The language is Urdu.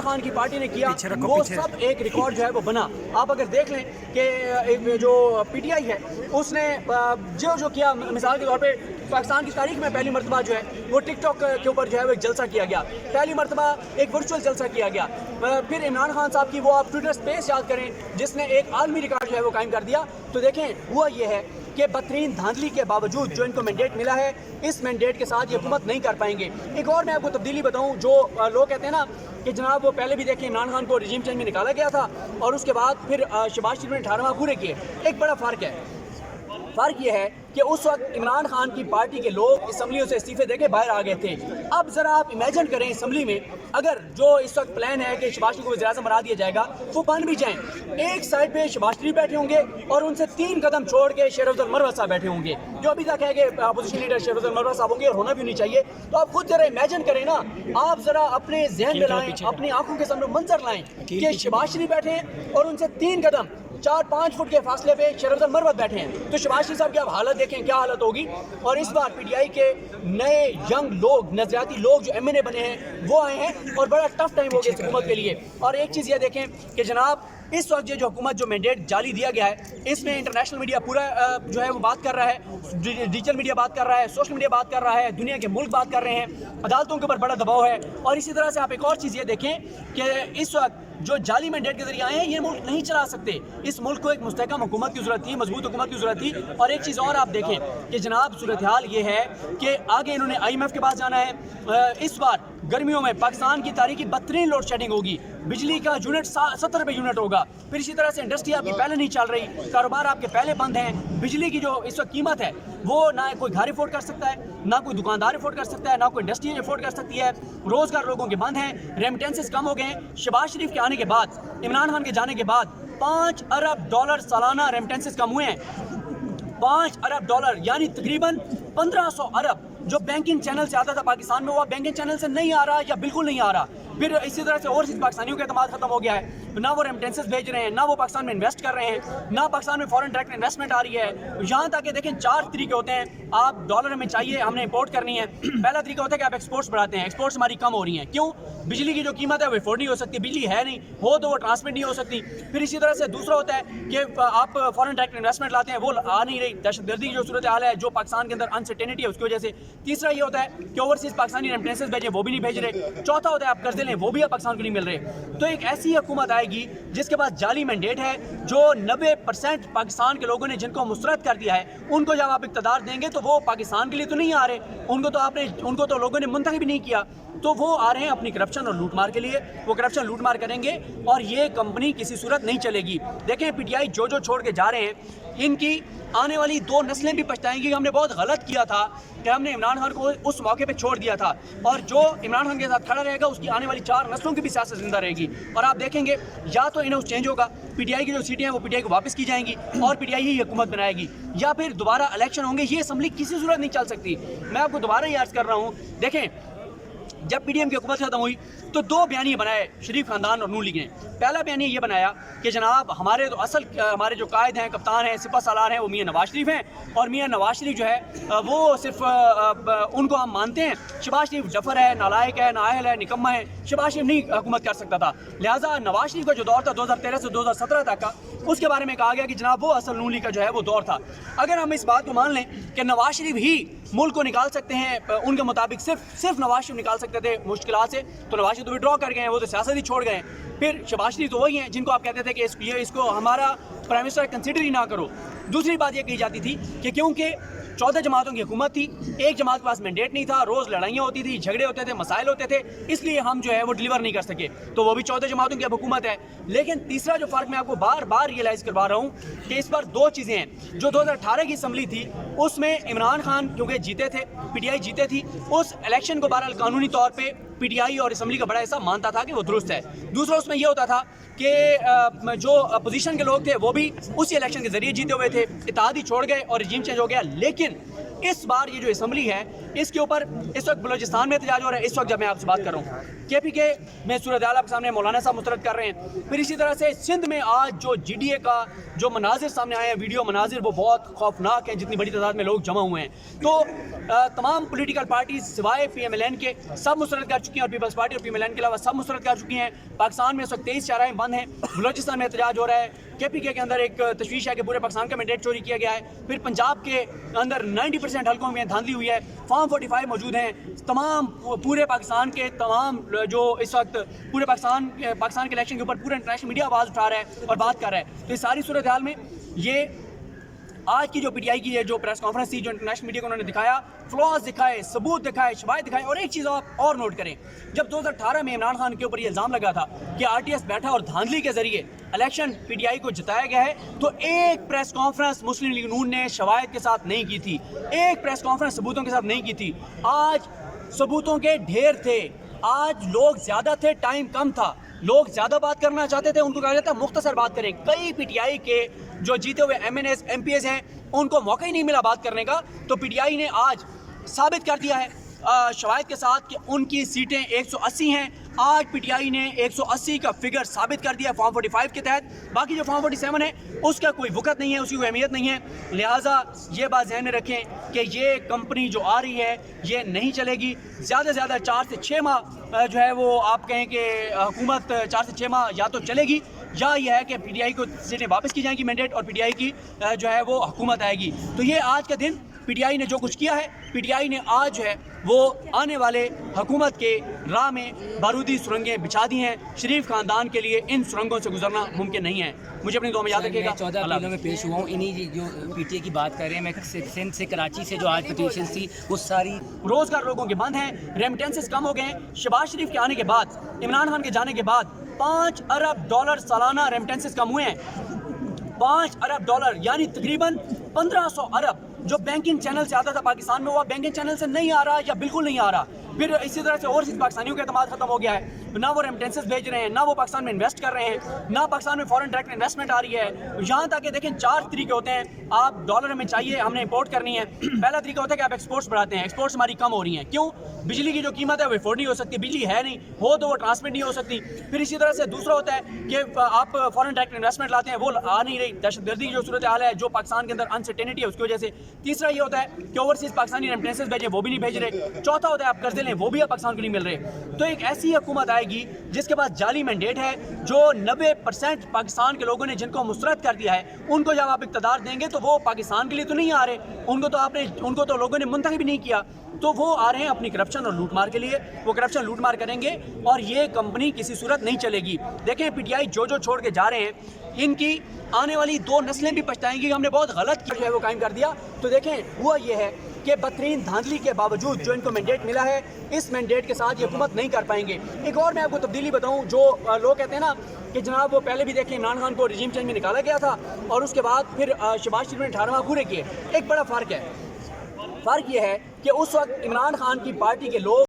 خان کی پارٹی نے کیا وہ سب ایک ریکارڈ جو ہے وہ بنا. آپ اگر دیکھ لیں کہ جو پی ٹی آئی ہے اس نے جو کیا، مثال کے طور پہ پاکستان کی تاریخ میں پہلی مرتبہ جو ہے وہ ٹک ٹاک کے اوپر جو ہے وہ ایک جلسہ کیا گیا، پہلی مرتبہ ایک ورچوئل جلسہ کیا گیا. پھر عمران خان صاحب کی وہ آپ ٹویٹر اسپیس یاد کریں جس نے ایک عالمی ریکارڈ جو ہے وہ قائم کر دیا. تو دیکھیں ہوا یہ ہے کہ بدترین دھاندلی کے باوجود جو ان کو مینڈیٹ ملا ہے، اس مینڈیٹ کے ساتھ یہ حکومت نہیں کر پائیں گے. ایک اور میں آپ کو تبدیلی بتاؤں، جو لوگ کہتے ہیں نا کہ جناب وہ پہلے بھی دیکھیں عمران خان کو رجیم چینج میں نکالا گیا تھا اور اس کے بعد پھر شہباز شریف نے 18 پورے کیے. ایک بڑا فرق ہے، فرق یہ ہے کہ اس وقت عمران خان کی پارٹی کے لوگ اسمبلیوں سے استعفے دے کے باہر آ گئے تھے. اب ذرا آپ امیجن کریں اسمبلی میں اگر جو اس وقت پلان ہے کہ شہباز شریف کو وزیر اعظم بنا دیا جائے گا وہ بن بھی جائیں، ایک سائڈ پہ شہباز شریف بیٹھے ہوں گے اور ان سے 3 قدم چھوڑ کے شیر افضل مروت صاحب بیٹھے ہوں گے، جو ابھی تک ہے کہ اپوزیشن لیڈر شیر افضل مروت صاحب ہوں گے اور ہونا بھی ہونی چاہیے. تو آپ خود ذرا امیجن کریں نا، آپ ذرا اپنے ذہن میں لائیں، اپنی آنکھوں کے سامنے منظر لائیں کہ شہباز شریف بیٹھے ہیں اور ان سے 3 قدم 4-5 فٹ کے فاصلے پہ شیر افضل مروت بیٹھے ہیں. تو شہباز شریف صاحب کی آپ حالت دیکھیں کیا حالت ہوگی. اور اس بار پی ٹی آئی کے نئے ینگ لوگ، نظریاتی لوگ جو ایم این اے بنے ہیں وہ آئے ہیں اور بڑا ٹف ٹائم ہو گیا اس حکومت کے لیے. اور ایک چیز یہ دیکھیں کہ جناب اس وقت جو حکومت جو مینڈیٹ جعلی دیا گیا ہے اس میں انٹرنیشنل میڈیا پورا جو ہے وہ بات کر رہا ہے، ڈیجیٹل میڈیا بات کر رہا ہے، سوشل میڈیا بات کر رہا ہے، دنیا کے ملک بات کر رہے ہیں، عدالتوں کے اوپر بڑا دباؤ ہے. اور اسی طرح سے آپ ایک اور چیز یہ دیکھیں کہ اس وقت جو جعلی مینڈیٹ کے ذریعے آئے ہیں یہ ملک نہیں چلا سکتے. اس ملک کو ایک مستحکم حکومت کی ضرورت تھی، مضبوط حکومت کی ضرورت تھی. اور ایک چیز اور آپ دیکھیں کہ جناب صورتحال یہ ہے کہ آگے انہوں نے آئی ایم ایف کے پاس جانا ہے. اس بار گرمیوں میں پاکستان کی تاریخی بدترین لوڈ شیڈنگ ہوگی، بجلی کا یونٹ 70 روپے یونٹ ہوگا. پھر اسی طرح سے انڈسٹری آپ کی پہلے نہیں چل رہی، کاروبار آپ کے پہلے بند ہیں. بجلی کی جو اس وقت قیمت ہے وہ نہ کوئی گھر افورڈ کر سکتا ہے، نہ کوئی دکاندار افورڈ کر سکتا ہے، نہ کوئی انڈسٹری افورڈ کر سکتی ہے. روزگار لوگوں کے بند ہیں، ریمیٹنسز کم ہو گئے ہیں. شہباز شریف کے آنے کے بعد، عمران خان کے جانے کے بعد $5 ارب سالانہ ریمیٹنسز کم ہوئے ہیں. $5 ارب یعنی تقریباً 1500 ارب جو بینکنگ چینل سے آتا تھا پاکستان میں وہ بینکنگ چینل سے نہیں آ رہا یا بالکل نہیں آ رہا. پھر اسی طرح سے اوورسیز پاکستانیوں کا اعتماد ختم ہو گیا ہے، نہ وہ ریمیٹنسز بھیج رہے ہیں، نہ وہ پاکستان میں انویسٹ کر رہے ہیں، نہ پاکستان میں فورن ڈائریکٹ انویسٹمنٹ آ رہی ہے. یہاں تک کہ دیکھیں 4 طریقے ہوتے ہیں. آپ ڈالر ہمیں چاہیے، ہم نے امپورٹ کرنی ہے. پہلا طریقہ ہوتا ہے کہ آپ ایکسپورٹس بڑھاتے ہیں، ایکسپورٹس ہماری کم ہو رہی ہیں. کیوں؟ بجلی کی جو قیمت ہے وہ افورڈ نہیں ہو سکتی، بجلی ہے نہیں، ہو تو وہ ٹرانسمٹ نہیں ہو سکتی. پھر اسی طرح سے دوسرا ہوتا ہے کہ آپ فورن ڈائریکٹ انویسٹمنٹ لاتے ہیں، وہ آ نہیں رہی، دہشت گردی کی جو صورت حال ہے جو پاکستان کے اندر انسرٹینٹی ہے اس کی وجہ سے. تیسرا یہ ہوتا ہے کہ اوورسیز پاکستانی ریمیٹنسز بھیجیں وہ بھی نہیں بھیج رہے. چوتھا ہوتا ہے آپ قرضے لیں وہ بھی آپ پاکستان کو نہیں مل رہے. تو ایک ایسی حکومت آئے گی جس کے پاس جعلی مینڈیٹ ہے، جو 90% پاکستان کے لوگوں نے جن کو مسترد کر دیا ہے ان کو جب آپ اقتدار دیں گے تو وہ پاکستان کے لیے تو نہیں آ رہے، ان کو تو لوگوں نے منتخب بھی نہیں کیا، تو وہ آ رہے ہیں اپنی کرپشن اور لوٹ مار کے لیے. وہ کرپشن لوٹ مار کریں گے اور یہ کمپنی کسی صورت نہیں چلے گی. دیکھیں پی ٹی آئی جو چھوڑ کے جا رہے ہیں ان کی آنے والی 2 نسلیں بھی پچھتائیں گی. ہم نے بہت غلط کیا تھا کہ ہم نے عمران خان کو اس موقع پہ چھوڑ دیا تھا، اور جو عمران خان کے ساتھ کھڑا رہے گا اس کی آنے والی 4 نسلوں کی بھی سیاست زندہ رہے گی. اور آپ دیکھیں گے یا تو انہاؤس چینج ہوگا، پی ٹی آئی کی جو سیٹیں ہیں وہ پی ٹی آئی کو واپس کی جائیں گی اور پی ٹی آئی ہی حکومت بنائے گی، یا پھر دوبارہ الیکشن ہوں گے. یہ اسمبلی کسی صورت نہیں چل سکتی. میں آپ کو دوبارہ یہ عرض کر رہا ہوں، دیکھیں جب پی ڈی ایم کی حکومت ختم ہوئی تو 2 بیانیے بنائے شریف خاندان اور نون لیگ نے. پہلا بیانیہ یہ بنایا کہ جناب ہمارے جو قائد ہیں، کپتان ہیں، سپہ سالار ہیں وہ میاں نواز شریف ہیں، اور میاں نواز شریف جو ہے وہ صرف ان کو ہم مانتے ہیں. شہباز شریف ڈفر ہے، نالائق ہے، نااہل ہے، نکمہ ہے. شہباز شریف نہیں حکومت کر سکتا تھا، لہٰذا نواز شریف کا جو دور تھا 2013 سے 2017 تک کا، اس کے بارے میں کہا گیا کہ جناب وہ اصل نون لیگ کا جو ہے وہ دور تھا. اگر ہم اس بات کو مان لیں کہ نواز شریف ہی ملک کو نکال سکتے ہیں، ان کے مطابق صرف نواز شریف نکال سکتے تھے مشکلات سے، تو نواز شریف تو وڈرا کر گئے ہیں، وہ تو سیاست ہی چھوڑ گئے ہیں. پھر شہباز شریف تو وہی ہیں جن کو آپ کہتے تھے کہ اس کو ہمارا پرائم منسٹر کنسیڈر ہی نہ کرو. دوسری بات یہ کہی جاتی تھی کہ کیونکہ 14 جماعتوں کی حکومت تھی، ایک جماعت کے پاس مینڈیٹ نہیں تھا، روز لڑائیاں ہوتی تھی، جھگڑے ہوتے تھے، مسائل ہوتے تھے، اس لیے ہم جو ہے وہ ڈیلیور نہیں کر سکے. تو وہ بھی 14 جماعتوں کی اب حکومت ہے. لیکن تیسرا جو فرق میں آپ کو بار بار ریئلائز کروا رہا ہوں کہ اس پر 2 چیزیں ہیں. جو 2018 کی اسمبلی تھی اس میں عمران خان کیونکہ جیتے تھے، پی ٹی آئی جیتے تھی، اس الیکشن کو بہرحال قانونی طور پہ پی ٹی آئی اور اسمبلی کا بڑا حصہ مانتا تھا کہ وہ درست ہے. دوسرا اس میں یہ ہوتا تھا کہ جو اپوزیشن کے لوگ تھے وہ بھی اسی الیکشن کے ذریعے جیتے ہوئے تھے، اتحاد ہی چھوڑ گئے اور رجیم چینج ہو گیا. لیکن اس بار یہ جو اسمبلی ہے اس کے اوپر اس وقت بلوچستان میں احتجاج ہو رہا ہے. اس وقت جب میں آپ سے بات کر رہا ہوں KPK میں صورتحال آپ کے سامنے مولانا صاحب مسترد کر رہے ہیں. پھر اسی طرح سے سندھ میں آج جو GDA کا جو مناظر سامنے آئے ہیں, ویڈیو مناظر, وہ بہت خوفناک ہیں, جتنی بڑی تعداد میں لوگ جمع ہوئے ہیں. تو تمام پولیٹیکل پارٹیز سوائے PMLN کے سب مسترد کر چکی ہیں, اور پیپلز پارٹی اور PMLN کے علاوہ سب مسترد کر چکی ہیں. پاکستان میں اس وقت 23 چارائیں بند ہیں. بلوچستان میں احتجاج ہو رہا ہے. KPK کے اندر ایک تشویش ہے کہ پورے پاکستان کا مینڈیٹ چوری کیا گیا ہے. پھر پنجاب کے اندر 90% حلقوں میں دھاندلی ہوئی ہے. فارم 45 موجود ہیں. تمام پورے پاکستان کے تمام جو اس وقت پورے پاکستان کے الیکشن کے اوپر پورا انٹرنیشنل میڈیا آواز اٹھا رہا ہے اور بات کر رہا ہے. تو اس ساری صورتحال میں یہ آج کی جو PTI کی ہے جو پریس کانفرنس تھی, جو انٹرنیشنل میڈیا کو انہوں نے دکھایا, فلاز دکھائے, ثبوت دکھائے, شواہد دکھائے. اور ایک چیز آپ اور نوٹ کریں, جب 2018 میں عمران خان کے اوپر یہ الزام لگا تھا کہ RTS بیٹھا اور دھاندلی کے ذریعے الیکشن PTI کو جتایا گیا ہے, تو ایک پریس کانفرنس مسلم لیگ نون نے شواہد کے ساتھ نہیں کی تھی, ایک پریس کانفرنس ثبوتوں کے ساتھ نہیں کی تھی. آج ثبوتوں کے ڈھیر تھے, آج لوگ زیادہ تھے, ٹائم کم تھا, لوگ زیادہ بات کرنا چاہتے تھے, ان کو کہا جاتا ہے مختصر بات کریں. کئی PTI کے جو جیتے ہوئے MNAs MPs ہیں ان کو موقع ہی نہیں ملا بات کرنے کا. تو PTI نے آج ثابت کر دیا ہے شواہد کے ساتھ کہ ان کی سیٹیں 180 ہیں. آج PTI نے 180 کا فگر ثابت کر دیا فارم 45 کے تحت. باقی جو فارم 47 ہے اس کا کوئی وقت نہیں ہے, اس کی کوئی اہمیت نہیں ہے. لہٰذا یہ بات ذہن میں رکھیں کہ یہ کمپنی جو آ رہی ہے یہ نہیں چلے گی. زیادہ سے زیادہ 4 سے 6 ماہ جو ہے وہ آپ کہیں کہ حکومت 4 سے 6 ماہ یا تو چلے گی, یا یہ ہے کہ PTI کو سیٹیں واپس کی جائیں گی مینڈیٹ, اور PTI کی جو ہے وہ حکومت آئے گی. تو یہ آج کا دن PTI نے جو کچھ کیا ہے, PTI نے آج جو ہے وہ آنے والے حکومت کے راہ میں بارودی سرنگیں بچھا دی ہیں. شریف خاندان کے لیے ان سرنگوں سے گزرنا ممکن نہیں ہے. مجھے اپنی دعا میں یاد رکھیے گا. 14 اپریل میں پیش ہوا ہوں. انہی جو PTI کی بات کر رہے ہیں, میں سندھ سے کراچی سے جو آج پٹیشن تھی وہ ساری روزگار لوگوں کے بند ہیں, ریمیٹنسز کم ہو گئے ہیں. شہباز شریف کے آنے کے بعد, عمران خان کے جانے کے بعد $5 ارب سالانہ ریمیٹنسز کم ہوئے ہیں. $5 ارب یعنی تقریباً 1500 ارب جو بینکنگ چینل سے آتا تھا پاکستان میں, وہ بینکنگ چینل سے نہیں آ رہا یا بالکل نہیں آ رہا. پھر اسی طرح سے اوورسیز پاکستانیوں کا اعتماد ختم ہو گیا ہے. نہ وہ ریمیٹنسز بھیج رہے ہیں, نہ وہ پاکستان میں انویسٹ کر رہے ہیں, نہ پاکستان میں فورن ڈائریکٹ انویسٹمنٹ آ رہی ہے. یہاں تک کہ دیکھیں 4 طریقے ہوتے ہیں. آپ ڈالر ہمیں چاہیے, ہم نے امپورٹ کرنی ہے. پہلا طریقہ ہوتا ہے کہ آپ ایکسپورٹس بڑھاتے ہیں. ایکسپورٹس ہماری کم ہو رہی ہیں. کیوں؟ بجلی کی جو قیمت ہے وہ افورڈ نہیں ہو سکتی, بجلی ہے نہیں, ہو تو وہ ٹرانسمٹ نہیں ہو سکتی. پھر اسی طرح سے دوسرا ہوتا ہے کہ آپ فورن ڈائریکٹ انویسٹمنٹ لاتے ہیں, وہ آ نہیں رہی. دہشت گردی کی جو صورتحال ہے, جو پاکستان کے اندر انسرٹینٹی ہے, اس کی وجہ سے. تیسرا یہ ہوتا ہے کہ اوورسیز پاکستانی ریمیٹنسز بھیجیں, وہ بھی نہیں بھیج رہے. چوتھا ہوتا ہے آپ قرضے لیں, وہ بھی آپ پاکستان کو نہیں مل رہے. تو ایک ایسی حکومت آئے گی جس کے پاس جعلی مینڈیٹ ہے, جو 90% پاکستان کے لوگوں نے جن کو مسترد کر دیا ہے, ان کو جب آپ اقتدار دیں گے تو وہ پاکستان کے لیے تو نہیں آ رہے, ان کو تو لوگوں نے منتخب بھی نہیں کیا. تو وہ آ رہے ہیں اپنی کرپشن اور لوٹ مار کے لیے. وہ کرپشن لوٹ مار کریں گے اور یہ کمپنی کسی صورت نہیں چلے گی. دیکھیں PTI جو چھوڑ کے جا رہے ہیں, ان کی آنے والی 2 نسلیں بھی پچھتائیں گی. ہم نے بہت غلط کیا جو ہے وہ قائم کر دیا. تو دیکھیں ہوا یہ ہے کہ بدترین دھاندلی کے باوجود جو ان کو مینڈیٹ ملا ہے, اس مینڈیٹ کے ساتھ یہ حکومت نہیں کر پائیں گے. ایک اور میں آپ کو تبدیلی بتاؤں, جو لوگ کہتے ہیں نا کہ جناب وہ پہلے بھی دیکھیں عمران خان کو رجیم چینج میں نکالا گیا تھا اور اس کے بعد پھر شہباز شریف نے 18 ماہ پورے کیے. ایک بڑا فرق ہے. فرق یہ ہے کہ اس وقت عمران خان کی پارٹی کے لوگ